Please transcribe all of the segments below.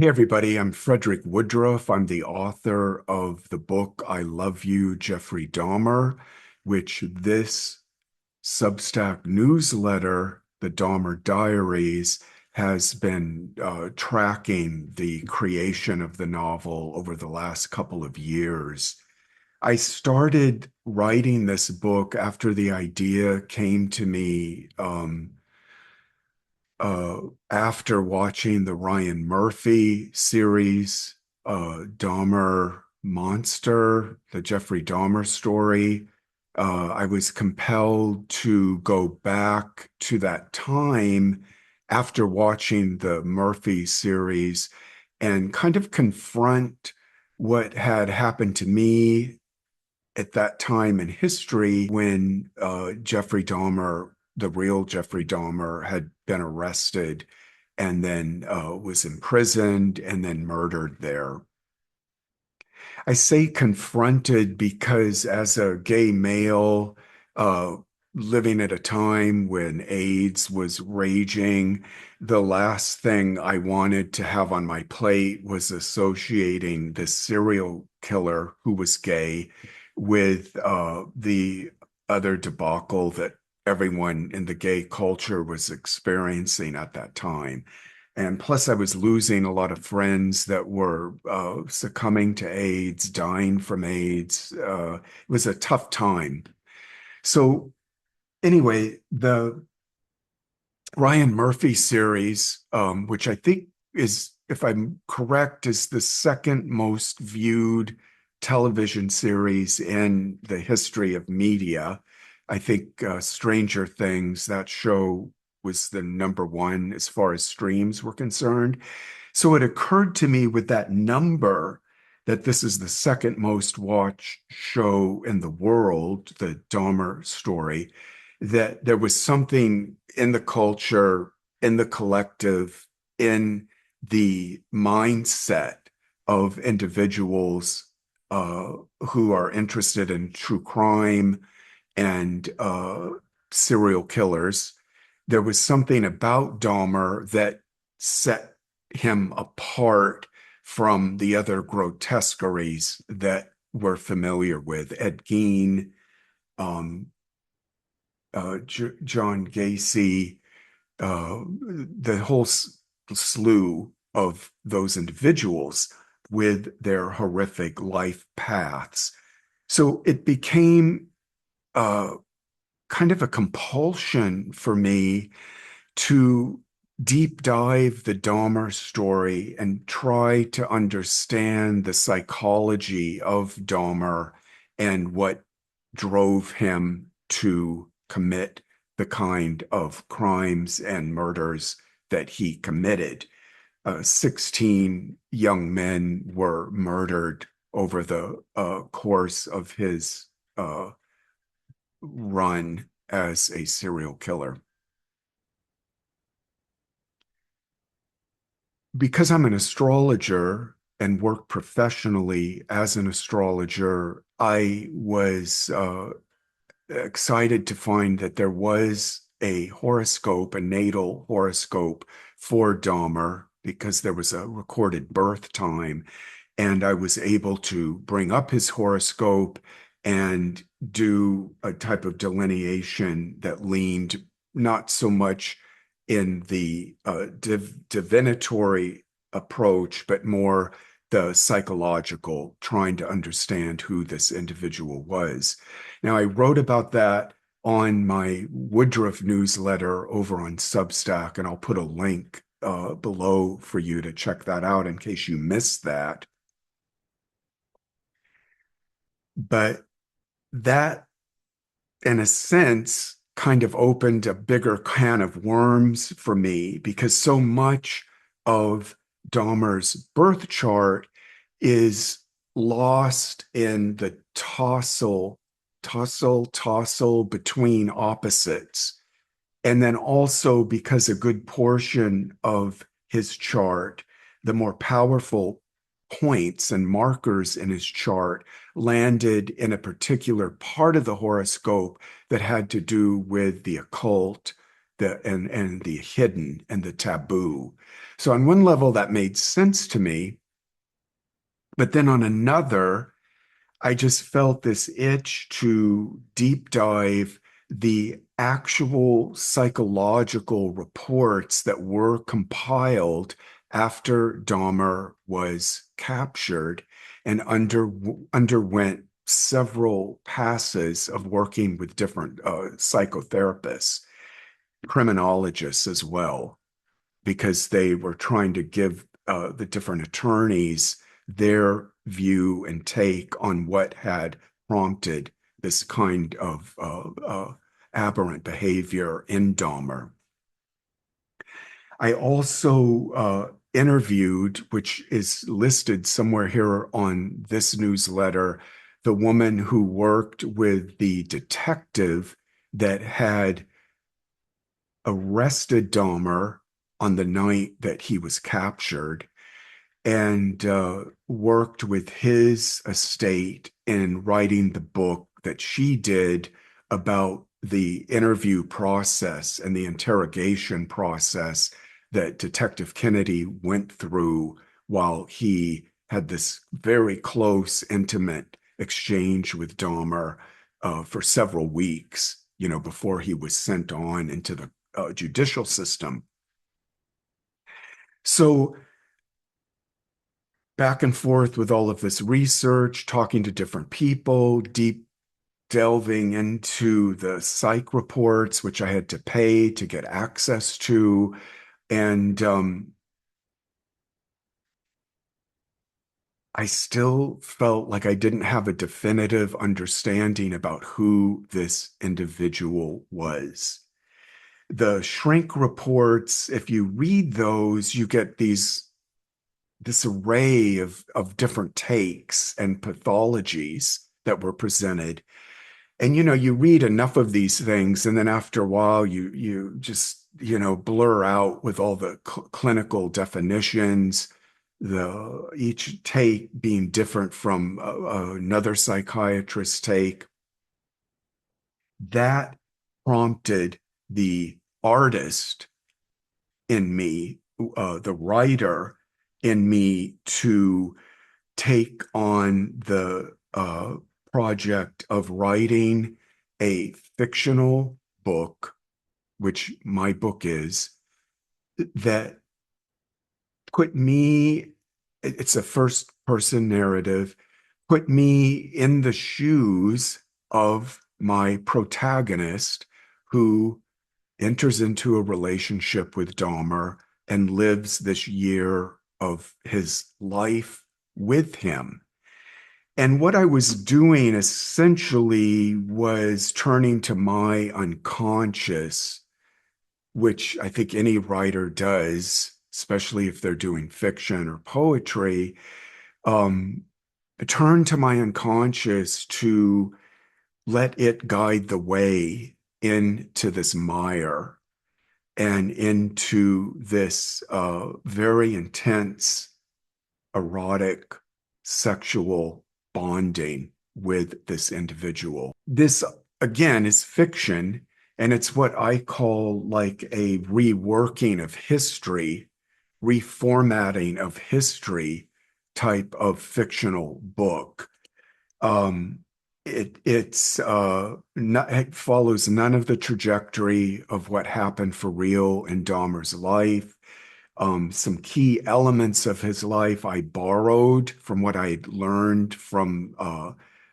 Hey everybody, I'm Frederick Woodruff. I'm the author of the book I Love You, Jeffrey Dahmer, which this Substack newsletter, the Dahmer Diaries, has been tracking the creation of the novel over the last couple of years. I started writing this book after the idea came to me uh, after watching the Ryan Murphy series, Dahmer Monster, the Jeffrey Dahmer story. I was compelled to go back to that time after watching the Murphy series and kind of confront what had happened to me at that time in history when Jeffrey Dahmer, the real Jeffrey Dahmer, had been arrested and then was imprisoned and then murdered there. I say confronted because as a gay male, uh, living at a time when AIDS was raging, the last thing I wanted to have on my plate was associating this serial killer who was gay with the other debacle that everyone in the gay culture was experiencing at that time. And plus, I was losing a lot of friends that were succumbing to AIDS, dying from AIDS. It was a tough time. So, anyway, the Ryan Murphy series, which I think is, if I'm correct, is the second most viewed television series in the history of media. I think Stranger Things, that show was the number one as far as streams were concerned. So it occurred to me with that number that this is the second most watched show in the world, the Dahmer story, that there was something in the culture, in the collective, in the mindset of individuals uh, who are interested in true crime and serial killers. There was something about Dahmer that set him apart from the other grotesqueries that we're familiar with. Ed Gein, um, John Gacy, the whole slew of those individuals with their horrific life paths. So it became uh, kind of a compulsion for me to deep dive the Dahmer story and try to understand the psychology of Dahmer and what drove him to commit the kind of crimes and murders that he committed. 16 young men were murdered over the course of his run as a serial killer. Because I'm an astrologer and work professionally as an astrologer, I was excited to find that there was a horoscope, a natal horoscope for Dahmer, because there was a recorded birth time. And I was able to bring up his horoscope and do a type of delineation that leaned not so much in the divinatory approach, but more the psychological, trying to understand who this individual was. Now, I wrote about that on my Woodruff newsletter over on Substack, and I'll put a link below for you to check that out in case you missed that. But that, in a sense, kind of opened a bigger can of worms for me because so much of Dahmer's birth chart is lost in the tussle between opposites. And then also because a good portion of his chart, the more powerful points and markers in his chart landed in a particular part of the horoscope that had to do with the occult, and the hidden and the taboo. So on one level, that made sense to me, but then on another, I just felt this itch to deep dive the actual psychological reports that were compiled after Dahmer was captured and underwent several passes of working with different psychotherapists, criminologists as well, because they were trying to give the different attorneys their view and take on what had prompted this kind of aberrant behavior in Dahmer. I also interviewed, which is listed somewhere here on this newsletter, the woman who worked with the detective that had arrested Dahmer on the night that he was captured and worked with his estate in writing the book that she did about the interview process and the interrogation process that Detective Kennedy went through while he had this very close, intimate exchange with Dahmer for several weeks, before he was sent on into the judicial system. So back and forth with all of this research, talking to different people, deep delving into the psych reports, which I had to pay to get access to. And I still felt like I didn't have a definitive understanding about who this individual was. The shrink reports, if you read those, you get this array of different takes and pathologies that were presented. And you read enough of these things, and then after a while, you just blur out with all the clinical definitions, the each take being different from another psychiatrist's take. That prompted the artist in me, the writer in me, to take on the project of writing a fictional book, which my book is, that put me, it's a first person narrative, put me in the shoes of my protagonist who enters into a relationship with Dahmer and lives this year of his life with him. And what I was doing essentially was turning to my unconscious, which I think any writer does, especially if they're doing fiction or poetry, um, turn to my unconscious to let it guide the way into this mire and into this very intense, erotic, sexual bonding with this individual. This, again, is fiction, and it's what I call like a reworking of history, reformatting of history type of fictional book. Um, it follows none of the trajectory of what happened for real in Dahmer's life. Some key elements of his life I borrowed from what I had learned from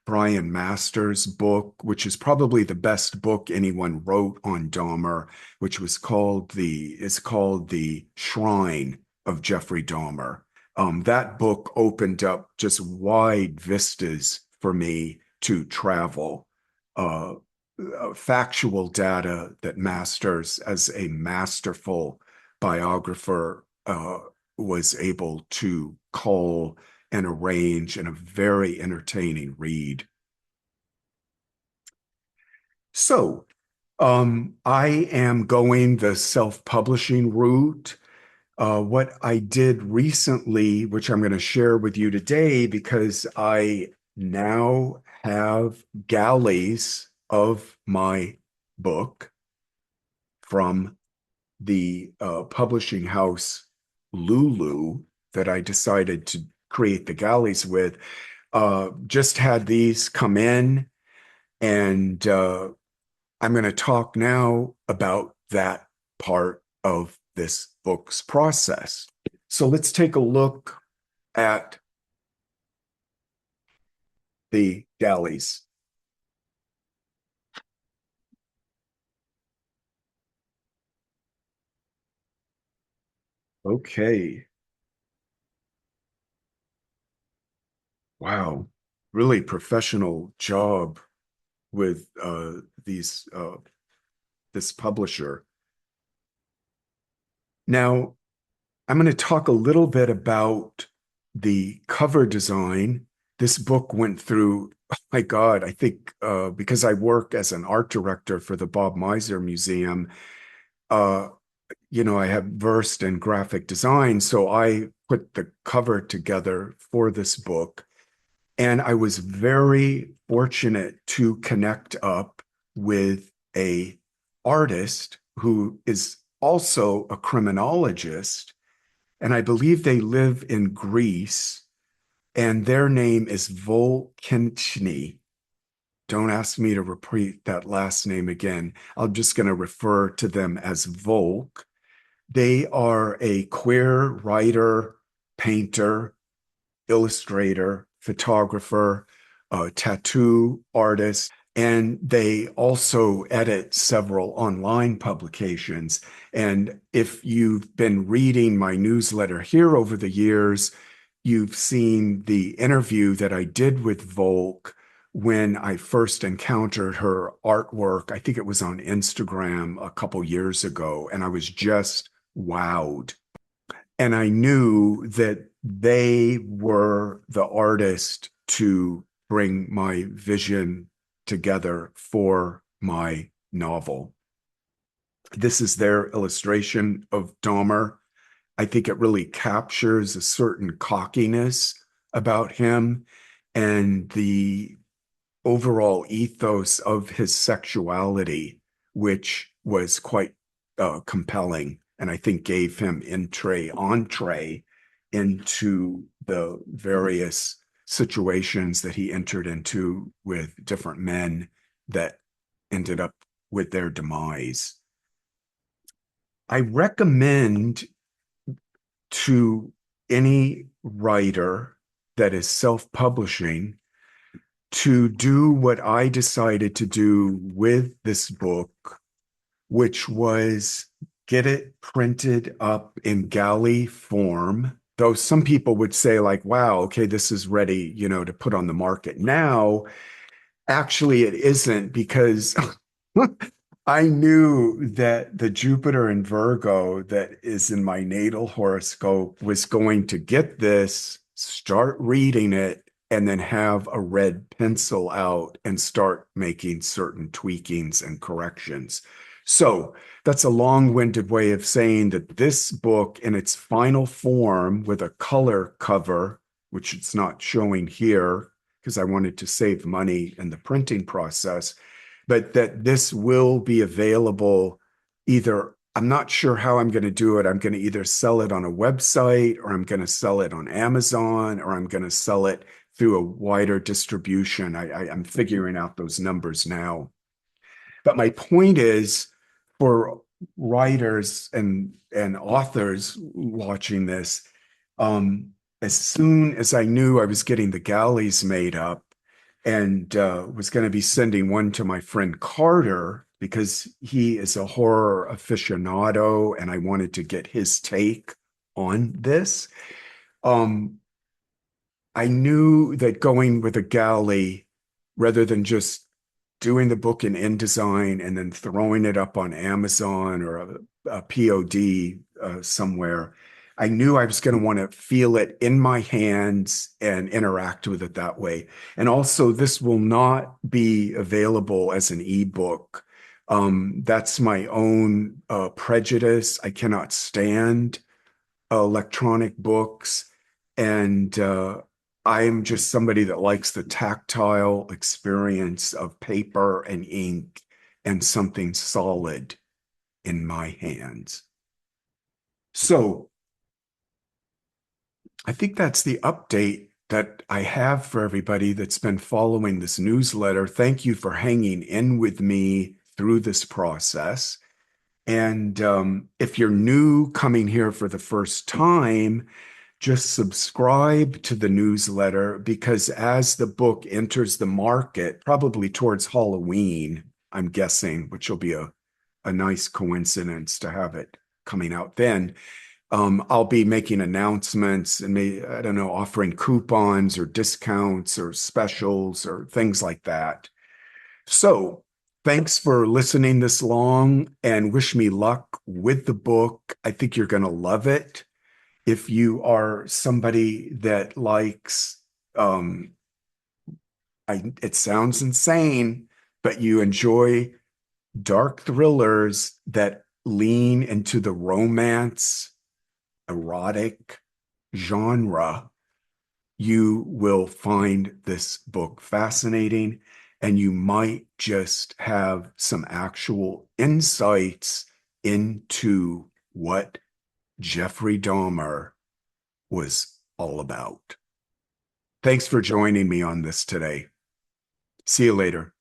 Brian Master's book, which is probably the best book anyone wrote on Dahmer, which is called The Shrine of Jeffrey Dahmer. That book opened up just wide vistas for me to travel. Uh, Factual data that Masters, as a masterful biographer, was able to cull and arrange in a very entertaining read. So, I am going the self-publishing route. What I did recently, which I'm going to share with you today, because I now have galleys of my book from the publishing house Lulu that I decided to create the galleys with. Just had these come in, and I'm going to talk now about that part of this book's process. So let's take a look at the galleys. Okay. Wow. Really professional job with these this publisher. Now, I'm going to talk a little bit about the cover design. This book went through, oh my God, I think because I work as an art director for the Bob Miser Museum, uh, I have versed in graphic design, so I put the cover together for this book. And I was very fortunate to connect up with a artist who is also a criminologist, and I believe they live in Greece, and their name is Volkinchny. Don't ask me to repeat that last name again. I'm just going to refer to them as Volk. They are a queer writer, painter, illustrator, photographer, tattoo artist, and they also edit several online publications. And if you've been reading my newsletter here over the years, you've seen the interview that I did with Volk when I first encountered her artwork. I think it was on Instagram a couple years ago, and I was just wowed. And I knew that they were the artist to bring my vision together for my novel. This is their illustration of Dahmer. I think it really captures a certain cockiness about him and the overall ethos of his sexuality, which was quite compelling, and I think gave him entree into the various situations that he entered into with different men that ended up with their demise. I recommend to any writer that is self-publishing to do what I decided to do with this book, which was get it printed up in galley form. Though some people would say, like, wow, okay, this is ready, to put on the market now. Actually, it isn't, because I knew that the Jupiter in Virgo that is in my natal horoscope was going to get this, start reading it, and then have a red pencil out and start making certain tweakings and corrections. So that's a long-winded way of saying that this book, in its final form with a color cover, which it's not showing here because I wanted to save money in the printing process, but that this will be available either. I'm not sure how I'm going to do it. I'm going to either sell it on a website, or I'm going to sell it on Amazon, or I'm going to sell it through a wider distribution. I'm figuring out those numbers now. But my point is, for writers and authors watching this, as soon as I knew I was getting the galleys made up and was going to be sending one to my friend Carter, because he is a horror aficionado and I wanted to get his take on this. I knew that going with a galley rather than just doing the book in InDesign and then throwing it up on Amazon or a POD somewhere, I knew I was going to want to feel it in my hands and interact with it that way. And also, this will not be available as an ebook. That's my own prejudice. I cannot stand electronic books. And I'm just somebody that likes the tactile experience of paper and ink and something solid. in my hands. So I think that's the update that I have for everybody that's been following this newsletter. Thank you for hanging in with me through this process. And if you're new coming here for the first time, just subscribe to the newsletter because as the book enters the market, probably towards Halloween, I'm guessing, which will be a nice coincidence to have it coming out then. I'll be making announcements and I don't know, offering coupons or discounts or specials or things like that. So thanks for listening this long and wish me luck with the book. I think you're going to love it. If you are somebody that likes, um, it sounds insane, but you enjoy dark thrillers that lean into the romance, erotic genre, you will find this book fascinating and you might just have some actual insights into what Jeffrey Dahmer was all about. Thanks for joining me on this today. See you later.